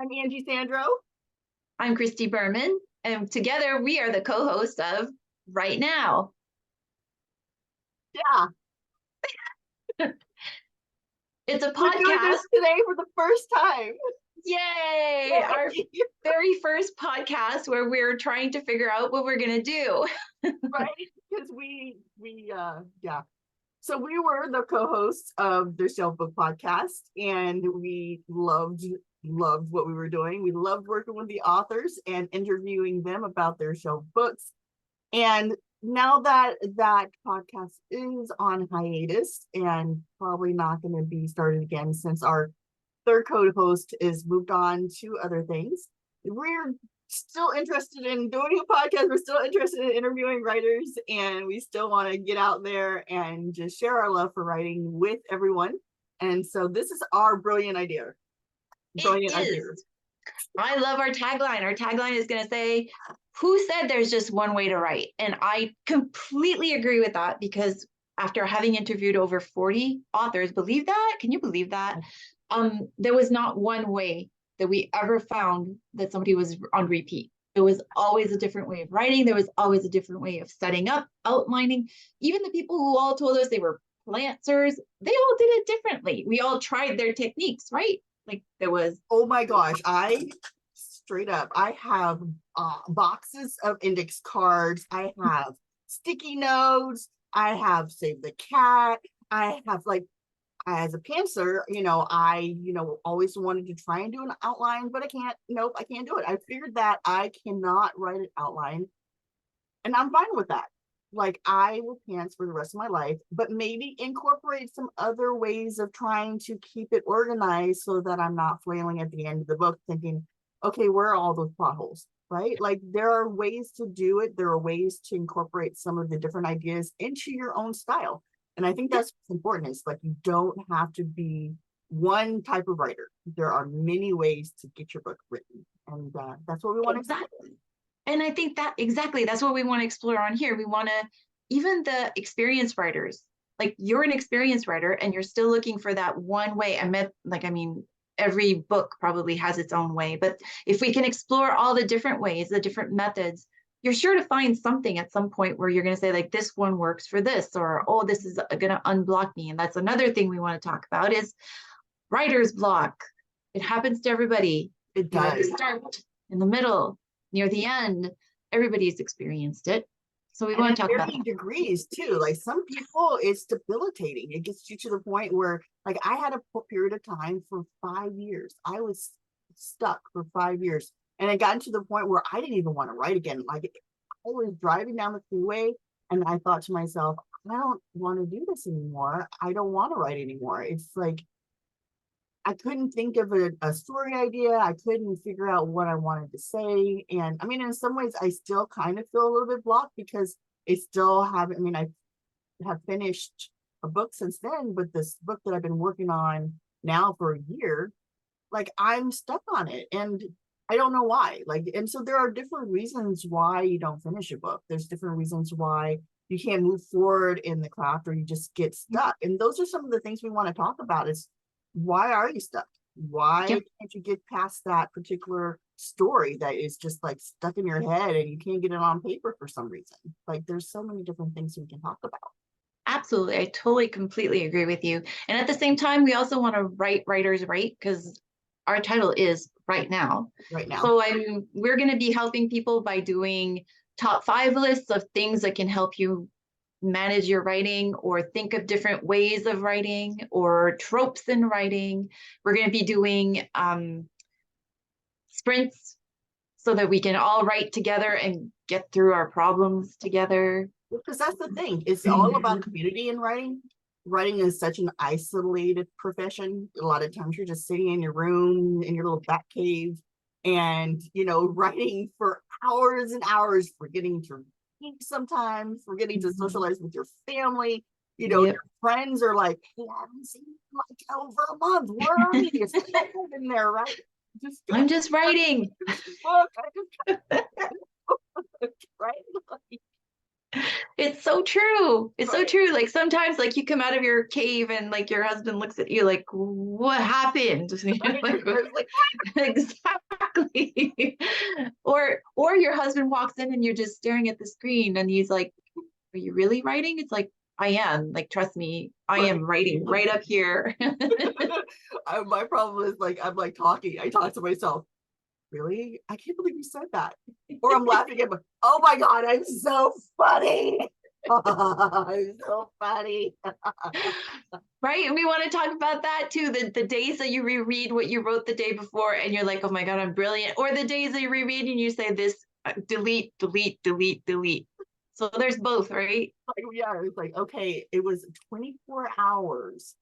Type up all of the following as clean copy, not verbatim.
I'm Angie Sandro. I'm Christy Berman, and together we are the co-hosts of Write Now. Yeah. It's a We're doing this podcast. today for the first time. Yay! Yay. Our very first podcast where we're trying to figure out what we're going to do. Right? Because yeah. So we were the co-hosts of the Shelf Book Podcast, and we loved what we were doing. We loved working with the authors and interviewing them about their shelf books. And now that that podcast is on hiatus and probably not going to be started again since our third co-host is moved on to other things, we're still interested in doing a podcast. We're still interested in interviewing writers, and we still want to get out there and just share our love for writing with everyone. And so this is our brilliant idea. I love our tagline. Our tagline is going to say, who said there's just one way to write? And I completely agree with that, because after having interviewed over 40 authors, believe that? Can you believe that? There was not one way that we ever found that somebody was on repeat. There was always a different way of writing. There was always a different way of setting up, outlining. Even the people who all told us they were plantsers, they all did it differently. We all tried their techniques, right? Like there was, oh my gosh, I have boxes of index cards. I have sticky notes. I have Save the Cat. I have, like, as a pantser, I always wanted to try and do an outline, but I can't do it. I figured that I cannot write an outline, and I'm fine with that. Like, I will pants for the rest of my life, but maybe incorporate some other ways of trying to keep it organized so that I'm not flailing at the end of the book thinking, okay, where are all those plot holes, right? Like, there are ways to do it. There are ways to incorporate some of the different ideas into your own style. And I think that's what's important. Is like, you don't have to be one type of writer. There are many ways to get your book written. And that's what we want to exactly. And I think that exactly, that's what we want to explore on here. We want to, even the experienced writers, like you're an experienced writer and you're still looking for that one way. Every book probably has its own way, but if we can explore all the different ways, the different methods, you're sure to find something at some point where you're going to say, like, this one works for this, or, oh, this is going to unblock me. And that's another thing we want to talk about is writer's block. It happens to everybody. It does. At the start, in the middle, near the end, everybody's experienced it. So we want to talk about degrees too. Like, some people, it's debilitating. It gets you to the point where, like, I had a period of time for 5 years. I was stuck for 5 years. And it got to the point where I didn't even want to write again. Like, I was driving down the freeway and I thought to myself, I don't want to do this anymore. I don't want to write anymore. It's like, I couldn't think of a story idea. I couldn't figure out what I wanted to say. And I mean, in some ways, I still kind of feel a little bit blocked because I still haven't, I have finished a book since then, but this book that I've been working on now for a year, like, I'm stuck on it. And I don't know why. Like, and so there are different reasons why you don't finish a book. There's different reasons why you can't move forward in the craft, or you just get stuck. And those are some of the things we want to talk about. Is why are you stuck? Why can't you get past that particular story that is just, like, stuck in your head and you can't get it on paper for some reason? Like, there's so many different things we can talk about. Absolutely. I totally, completely agree with you. And at the same time, we also want to write writers right, because our title is Write Now. Right now. So we're going to be helping people by doing top 5 lists of things that can help you manage your writing, or think of different ways of writing, or tropes in writing. We're going to be doing sprints so that we can all write together and get through our problems together. Because that's the thing. It's all about community in writing. Writing is such an isolated profession. A lot of times you're just sitting in your room, in your little bat cave, and, writing for hours and hours, forgetting to eat sometimes, forgetting to socialize with your family. Your friends are like, hey, I haven't seen you like over a month. Where are you? You're still in there, right? I'm just writing. Book. Right? It's so true. It's so Right. true. Like sometimes like you come out of your cave and like your husband looks at you like, what happened? Right. Like, I was like, exactly. Or your husband walks in and you're just staring at the screen and he's like, are you really writing? It's like, I am. Like, trust me, I right. am writing right up here. My problem is like, I'm like talking, I talk to myself. Really? I can't believe you said that. Or I'm laughing at my, oh my God, I'm so funny. I'm so funny. Right. And we want to talk about that too. The days that you reread what you wrote the day before and you're like, oh my God, I'm brilliant. Or the days that you reread and you say this, delete, delete, delete, delete. So there's both, right? Like, yeah, it's like, okay, it was 24 hours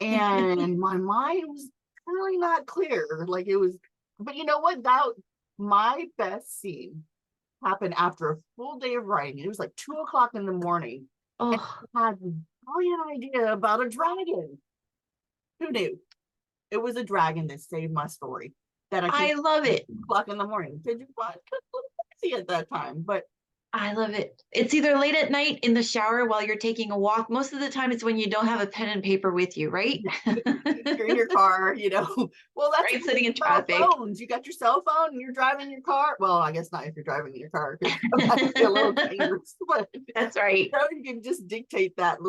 and my mind was really not clear. Like it was, but you know what? That my best scene happened after a full day of writing. It was like 2 o'clock in the morning. And Oh, I had this brilliant idea about a dragon. Who knew? It was a dragon that saved my story that I came I love at it. 2 o'clock in the morning. Did you want busy at that time? But I love it. It's either late at night in the shower while you're taking a walk. Most of the time, it's when you don't have a pen and paper with you, right? you're in your car, well, that's Right, sitting in cell traffic. phones. You got your cell phone and you're driving your car. Well, I guess not if you're driving in your car because that might be a little dangerous, but That's right. you can just dictate that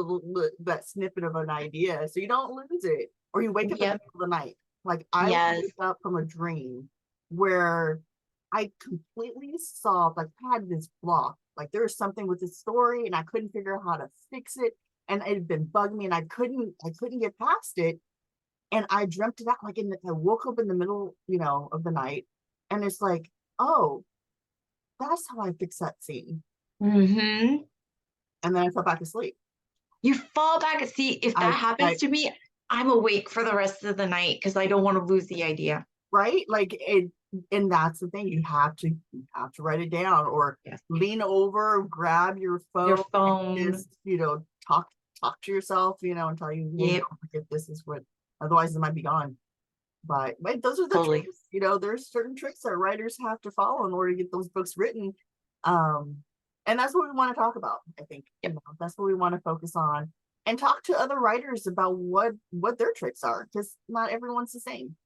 that snippet of an idea so you don't lose it. Or you wake up in the Yep. middle of the night. Like I would Yes. wake up from a dream where I completely solved, like I had this block. Like there was something with the story and I couldn't figure out how to fix it. And it had been bugging me and I couldn't get past it. And I dreamt it out like I woke up in the middle, of the night. And it's like, oh, that's how I fix that scene. Mm-hmm. And then I fell back asleep. You fall back and see if that happens I to me, I'm awake for the rest of the night because I don't want to lose the idea. right? Like it, and that's the thing. You have to write it down or Yes. lean over, grab your Your phone, and phone. just, talk to yourself, until you Yep. don't forget this is what otherwise it might be gone. But those are the Totally. tricks. There's certain tricks that writers have to follow in order to get those books written. Um, and that's what we want to talk about, I think. Yep. That's what we want to focus on and talk to other writers about what their tricks are, because not everyone's the same.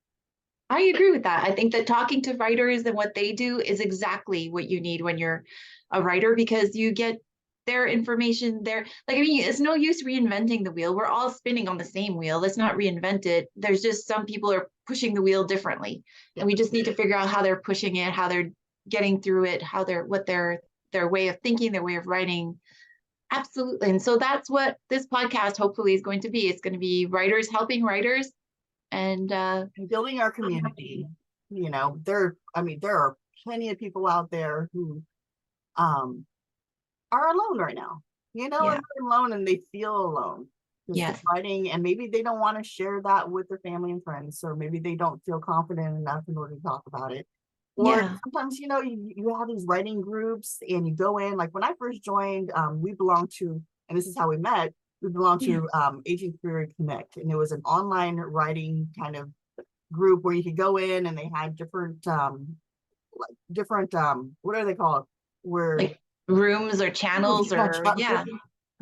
I agree with that. I think that talking to writers and what they do is exactly what you need when you're a writer because you get their information there. Like, I mean, it's no use reinventing the wheel. We're all spinning on the same wheel. Let's not reinvent it. There's just some people are pushing the wheel differently. Yeah. And we just need to figure out how they're pushing it, how they're getting through it, what their way of thinking, their way of writing. Absolutely. And so that's what this podcast hopefully is going to be. It's going to be writers helping writers and And building our community. There are plenty of people out there who um are alone right now, and yeah. they're alone and they feel alone because they're Yes. writing, and maybe they don't want to share that with their family and friends, or maybe they don't feel confident enough in order to talk about it. Or Yeah. sometimes, you have these writing groups and you go in, like when I first joined, we belonged to, and this is how we met, we belonged Yeah. to Agent Career Connect, and it was an online writing kind of group where you could go in and they had different what are they called? Where Like rooms or channels or yeah.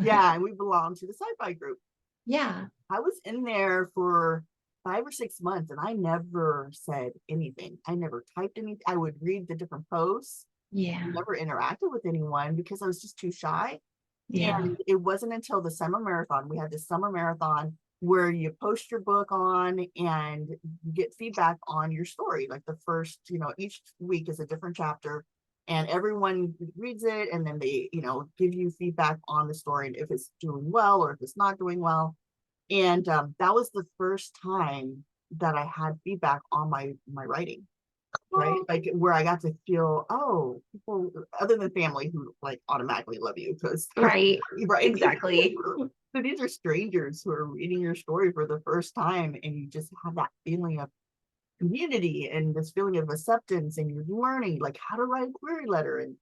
yeah, and we belong to the sci-fi group. Yeah. I was in there for 5 or 6 months and I never said anything. I never typed anything. I would read the different posts. Yeah. Never interacted with anyone because I was just too shy. Yeah. And it wasn't until the summer marathon. We had this summer marathon where you post your book on and you get feedback on your story. Like the first, each week is a different chapter and everyone reads it and then they, give you feedback on the story and if it's doing well or if it's not doing well. And that was the first time that I had feedback on my writing, right? Like where I got to feel, oh, people other than family who like automatically love you because Right. right. Exactly. So these are strangers who are reading your story for the first time, and you just have that feeling of community and this feeling of acceptance, and you're learning like how to write a query letter. And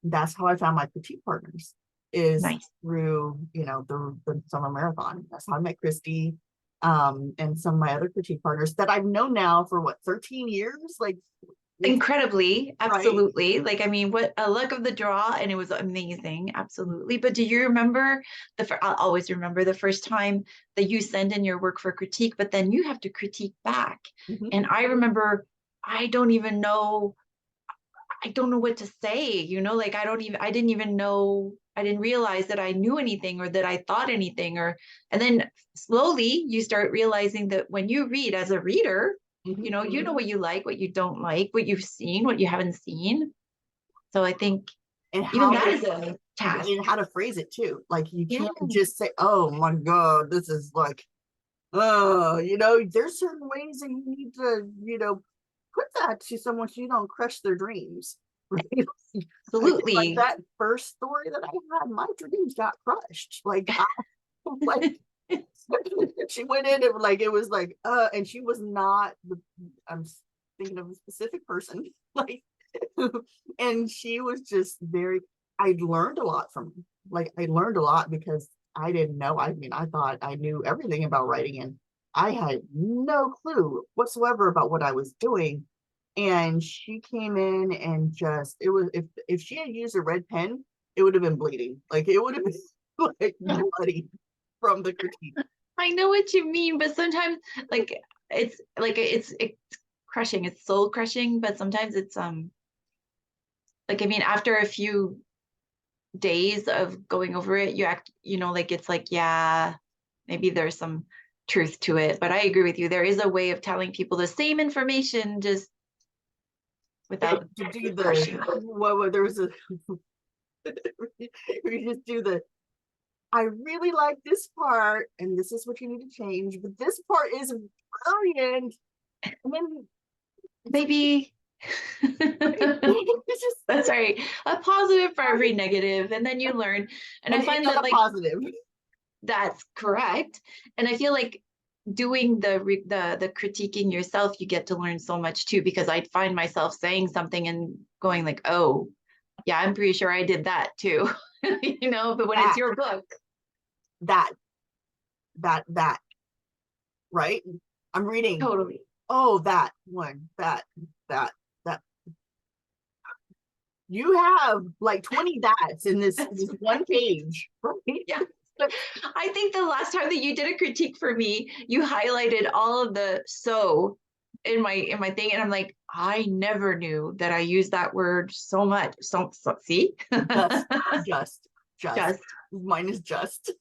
that's how I found my critique partners is Nice. through, the summer marathon. That's how I met Christy, and some of my other critique partners that I've known now for 13 years, like Incredibly, right. absolutely. Like, I mean, what a luck of the draw, and it was amazing, absolutely. But do you remember I'll always remember the first time that you send in your work for critique, but then you have to critique back. Mhm. And I remember, I don't even know, I don't know what to say, like I didn't even know, I didn't realize that I knew anything or that I thought anything, and then slowly you start realizing that when you read as a reader, Mhm. you know what you like, what you don't like, what you've seen, what you haven't seen. So I think And even how that to is a task. and how to phrase it too. Like you Yeah, can't just say, "Oh my God, this is like," there's certain ways that you need to, put that to someone so you don't crush their dreams. Right? Like absolutely. that first story that I had, my dreams got crushed. Like I like she went in and like it was like and she was not I'm thinking of a specific person like and she was just very I learned a lot from like I learned a lot because I didn't know. I mean, I thought I knew everything about writing and I had no clue whatsoever about what I was doing. And she came in and just it was if she had used a red pen, it would have been bleeding. Like it would have been like bloody from the critique. I know what you mean, but sometimes like it's crushing, it's soul crushing, but sometimes it's like, I mean, after a few days of going over it, like it's like, yeah, maybe there's some truth to it. But I agree with you. There is a way of telling people the same information just And without to do the crushing. what there was a we just do the I really like this part and this is what you need to change, but this part is brilliant. And then Maybe it's just that's right. A positive for every negative, and then you learn. And I and find not that a like positive. that's correct. And I feel like doing the critiquing yourself, you get to learn so much too, because I'd find myself saying something and going like, oh, yeah, I'm pretty sure I did that too. But when it's That, your book, that, that, right? I'm reading. totally. Oh, that one, that, that. You have like 20 that's in this That's one right. page, right? Yeah. I think the last time that you did a critique for me, you highlighted all of the so in my thing, and I'm like, I never knew that I used that word so much. So see, Just, just, just. just Mine is just.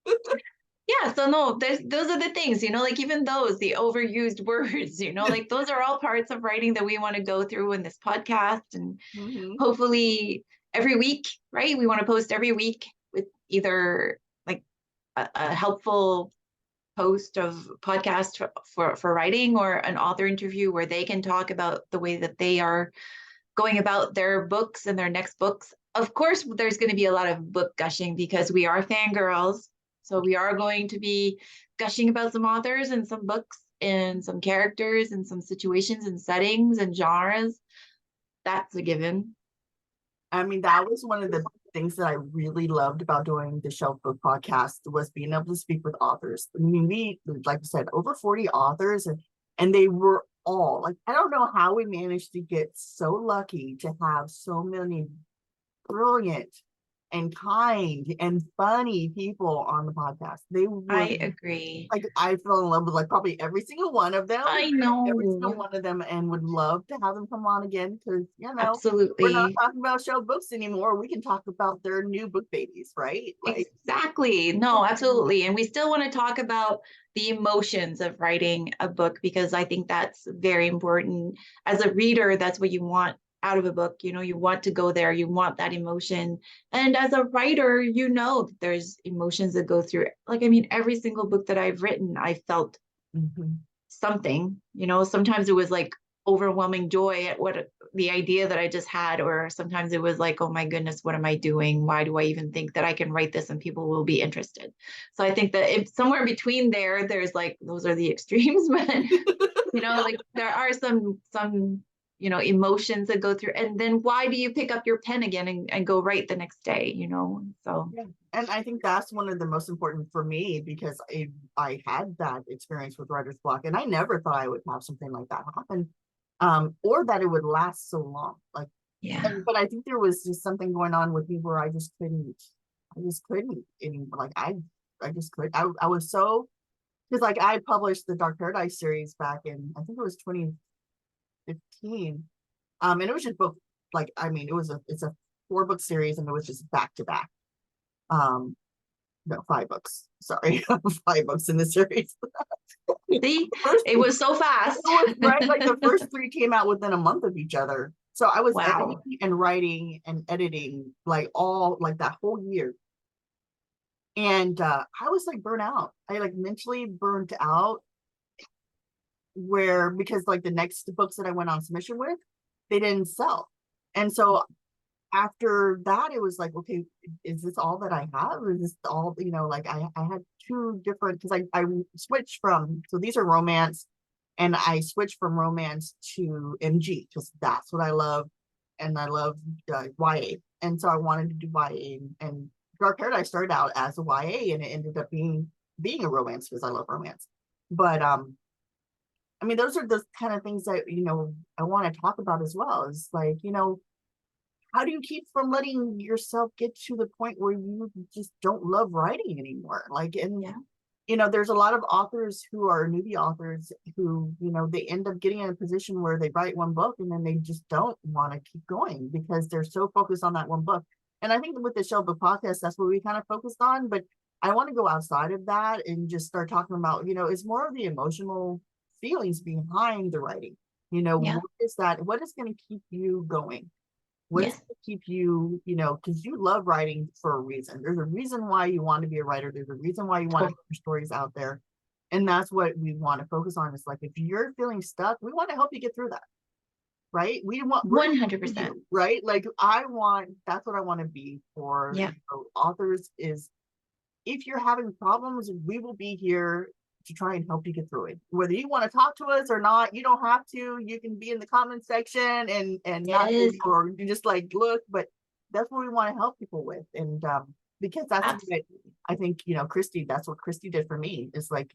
yeah. So no, those are the things, like even those the overused words, like those are all parts of writing that we want to go through in this podcast, and Mhm. hopefully every week, right? We want to post every week with either like a helpful post of podcast for writing or an author interview where they can talk about the way that they are going about their books and their next books. Of course, there's going to be a lot of book gushing because we are fangirls. So we are going to be gushing about some authors and some books and some characters and some situations and settings and genres. That's a given. I mean, that was one of the things that I really loved about doing the Shelf Book podcast was being able to speak with authors. I mean, we, like I said, over 40 authors, and they were all like, I don't know how we managed to get so lucky to have so many brilliant and kind and funny people on the podcast. They were I agree. like I fell in love with like probably every single one of them, I every single know. one of them, and would love to have them come on again because we're not Absolutely. talking about show books anymore. We can talk about their new book babies, right? Like, Exactly. No, absolutely. And we still want to talk about the emotions of writing a book because I think that's very important. As a reader, that's what you want out of a book. You want to go there, you want that emotion. And as a writer, that there's emotions that go through. Like, I mean, every single book that I've written, I felt mhm. something. Sometimes it was like overwhelming joy at what the idea that I just had, or sometimes it was like, oh my goodness, what am I doing? Why do I even think that I can write this and people will be interested? So I think that if somewhere between there's like those are the extremes, but like there are some emotions that go through, and then why do you pick up your pen again and go write the next day? So Yeah. And I think that's one of the most important for me because I had that experience with writer's block and I never thought I would have something like that happen. or that it would last so long. Like, Yeah. but I think there was just something going on with me where I just couldn't anymore. Like I just couldn't. I was so, because like I published the Dark Paradise series back in, I think it was 2015. And it was just book, like, I mean, it's a 4-book series, and it was just back to back. No, 5 books. Sorry, 5 books in the series. See, First, it was so fast. it was, right, like the first 3 came out within a month of each other. So I was Wow. editing and writing and editing like all like that whole year. And I was like burnt out. I like mentally burnt out, where because like the next books that I went on submission with, they didn't sell. And so after that, it was like, okay, is this all that I have? Is this all, like I had 2 different, because I switched from, so these are romance, and I switched from romance to MG because that's what I love. And I love YA. And so I wanted to do YA, and Dark Paradise started out as a YA, and it ended up being a romance because I love romance. But I mean, those are the kind of things that, I want to talk about as well. Is like, how do you keep from letting yourself get to the point where you just don't love writing anymore? Like, and there's a lot of authors who are newbie authors who, they end up getting in a position where they write 1 book and then they just don't want to keep going because they're so focused on that 1 book. And I think with the Show Book podcast, that's what we kind of focused on. But I want to go outside of that and just start talking about, it's more of the emotional feelings behind the writing. What is that? What is going to keep you going? What is going to keep you, because you love writing for a reason. There's a reason why you want to be a writer. There's a reason why you want to put your stories out there. And that's what we want to focus on. Is like, if you're feeling stuck, we want to help you get through that. Right? We want 100%. Right? Like that's what I want to be for authors, is if you're having problems, we will be here to try and help you get through it. Whether you want to talk to us or not, you don't have to. You can be in the comment section and not, or you just like look, but that's what we want to help people with. And because that's what I think, Christie, that's what Christie did for me. Is like,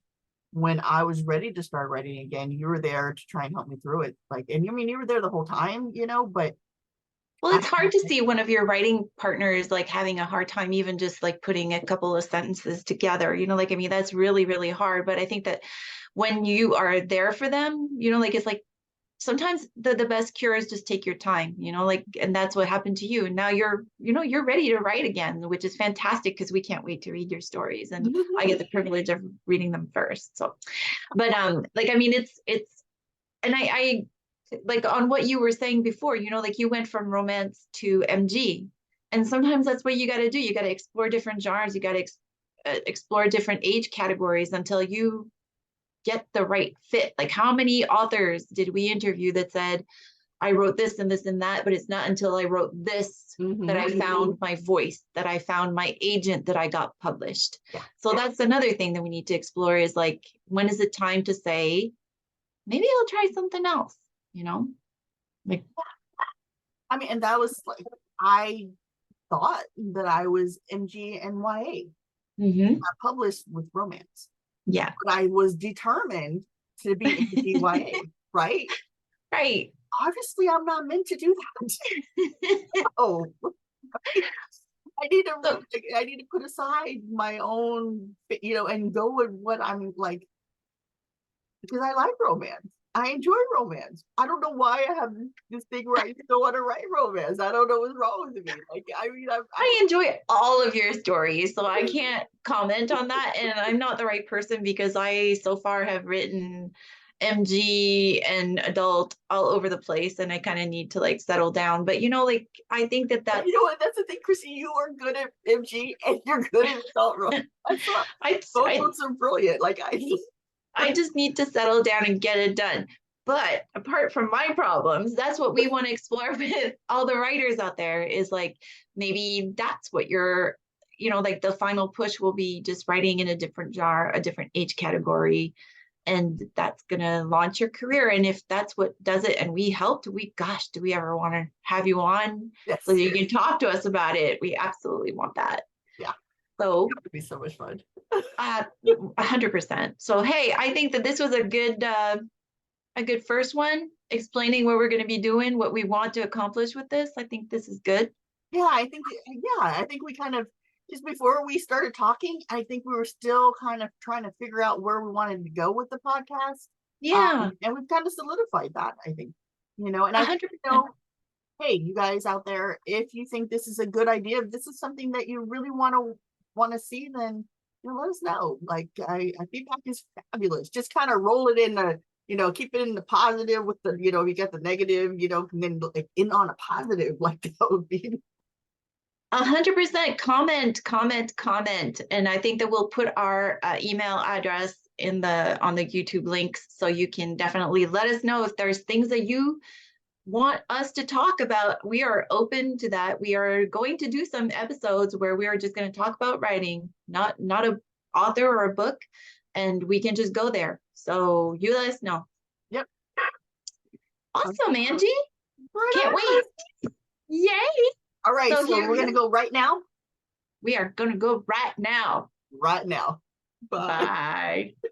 when I was ready to start writing again, you were there to try and help me through it. Like, and you mean, you were there the whole time, but well, it's hard to see one of your writing partners like having a hard time even just like putting a couple of sentences together, like, I mean, that's really, really hard. But I think that when you are there for them, like, it's like sometimes the best cure is just take your time, like, and that's what happened to you. Now you're ready to write again, which is fantastic because we can't wait to read your stories. And I get the privilege of reading them first. So, but like, I mean, it's, and I like on what you were saying before, like you went from romance to MG. And sometimes that's what you got to do. You got to explore different genres. You got to explore different age categories until you get the right fit. Like, how many authors did we interview that said, I wrote this and this and that, but it's not until I wrote this that I found my voice, that I found my agent, that I got published. So that's another thing that we need to explore, is like, when is it time to say, maybe I'll try something else, like, I mean, and that was like, I thought that I was MG and YA. I published with romance. Yeah. But I was determined to be MG YA, right? Right. Obviously, I'm not meant to do that. Oh, I need to put aside my own, and go with what I'm like, because I like romance. I enjoy romance. I don't know why I have this thing where I still want to write romance. I don't know what's wrong with me. Like, I mean, I enjoy all of your stories, so I can't comment on that. And I'm not the right person because I so far have written MG and adult all over the place, and I kind of need to like settle down. But like, I think that what, that's the thing, Chrissy. You are good at MG and you're good at adult romance. Both books are brilliant. Like, I just need to settle down and get it done. But apart from my problems, that's what we want to explore with all the writers out there, is like, maybe that's what you're, like the final push will be just writing in a different genre, a different age category. And that's going to launch your career. And if that's what does it, and we helped, do we ever want to have you on? Yes. So you can talk to us about it. We absolutely want that. Yeah. So it would be so much fun. 100%. So, hey, I think that this was a good a good first one, explaining what we're going to be doing, what we want to accomplish with this. I think this is good. Yeah, I think we kind of, just before we started talking, I think we were still kind of trying to figure out where we wanted to go with the podcast. Yeah, And we've kind of solidified that, I think, and I think, 100%. hey, you guys out there, if you think this is a good idea, if this is something that you really want to see, then let us know. Like, I feedback is fabulous. Just kind of roll it in the, keep it in the positive with the, you got the negative, and then like in on a positive, like that would be. 100% comment. And I think that we'll put our email address on the YouTube links, so you can definitely let us know if there's things that you want us to talk about. We are open to that. We are going to do some episodes where we are just going to talk about writing, not a author or a book, and we can just go there. So you let us know. Yep. Awesome, Angie. Right Can't on. wait. Yay. All right, So so here we're gonna go right now. we are going to go right now. Right now. Bye. Bye.